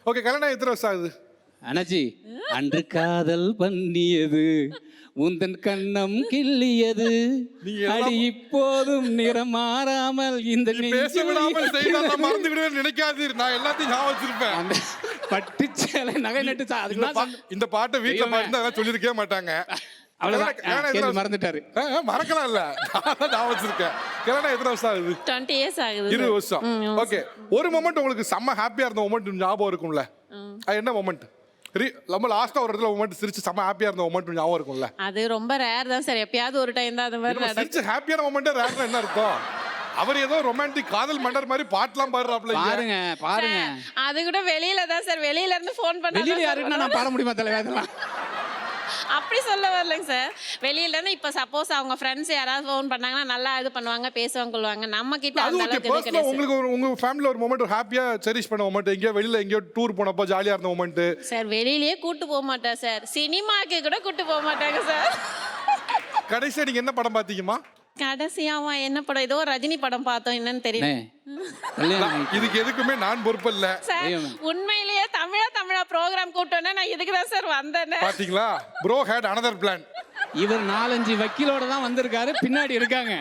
Okay, கல்யாணம் எத்தனை வருஷம் ஆகுது? அண்ணாச்சி, அன்று காதல் பண்ணியது உந்தன் கண்ணம் கிள்ளியது, அடி இப்போதும் நிறம் மாறாமல் இந்த பேச விடாமல் செய்தால் மறந்து விடுவேன் நினைக்காதீர். நான் எல்லாத்தையும் ஞாபகம் வச்சிருப்பேன். பட்டுச்சேலை நகை நட்டு இந்த பாட்டை வீட்டுல பாட்டு அதெல்லாம் சொல்லியிருக்கவே மாட்டாங்க. மறந்துட்டாரு. மறக்கலாம் இல்ல, ஞாபகம் வச்சிருக்கேன். கல்யாணம் எத்தனை வருஷம் ஆகுது? 20 years ஆகுது. 20 வருஷம். ஓகே, ஒரு மொமெண்ட் உங்களுக்கு செம்ம ஹாப்பியா இருந்த மொமெண்ட் ஞாபகம் இருக்கும்ல? அது என்ன மொமெண்ட்? நம்ம லாஸ்டா ஒரு இடத்துல மொமெண்ட் சிரிச்சு செம்ம ஹாப்பியா இருந்த மொமெண்ட் ஞாபகம் இருக்கும்ல? அது ரொம்ப ரேர் தான் சார். எப்பயாவது ஒரு டைம் தான் அது மாதிரி நடக்கும். சிரிச்சு ஹாப்பியான மொமெண்ட் ரேர்னா என்ன அர்த்தம்? அவர் ஏதோ ரொமான்டிக் காதல் மண்டர் மாதிரி பாட்டுலாம் பாடுறாப்ல. பாருங்க அது கூட வெளியில தான் சார். வெளியில இருந்து ஃபோன் பண்ணா வெளியில யாருன்னா நான் பாட முடியுமா தலைவா? அதெல்லாம் அப்படி சொல்ல வரலங்க சார். வெளியில இருந்து இப்ப சப்போஸ் அவங்க ஃப்ரெண்ட்ஸ் யாராவது ஃபோன் பண்ணாங்கன்னா நல்லா இது பண்ணுவாங்க, பேசுவாங்க, கொள்வாங்க. நம்ம கிட்ட அந்த அளவுக்கு இது கிடையாது. உங்களுக்கு உங்க ஃபேமிலில ஒரு மொமெண்ட் ஹாப்பியா செரிஷ் பண்ண மொமெண்ட், எங்கயோ வெளியில எங்கயோ டூர் போனப்போ ஜாலியா இருந்த மொமெண்ட்? சார் வெளியிலயே கூட்டு போக மாட்டா சார். சினிமாக்கு கூட கூட்டு போக மாட்டாங்க சார். கடைசியா நீங்க என்ன படம் பாத்தீங்கம்மா? கடைசியாவா என்ன படம்? ஏதோ ரஜினி படம் பார்த்தோம், என்னன்னு தெரியல. இதுக்கு எதுக்குமே நான் பொறுப்பு இல்ல சார். உண்மையிலேயே தமிழா ப்ரோகிராம் கூட்டோன்னா நான் இதுக்கு தான் சார் வந்தேன். பாத்தீங்களா? Bro had another plan. இவர் 4-5 வக்கீலோட தான் வந்திருக்காரு, பின்னாடி இருக்காங்க.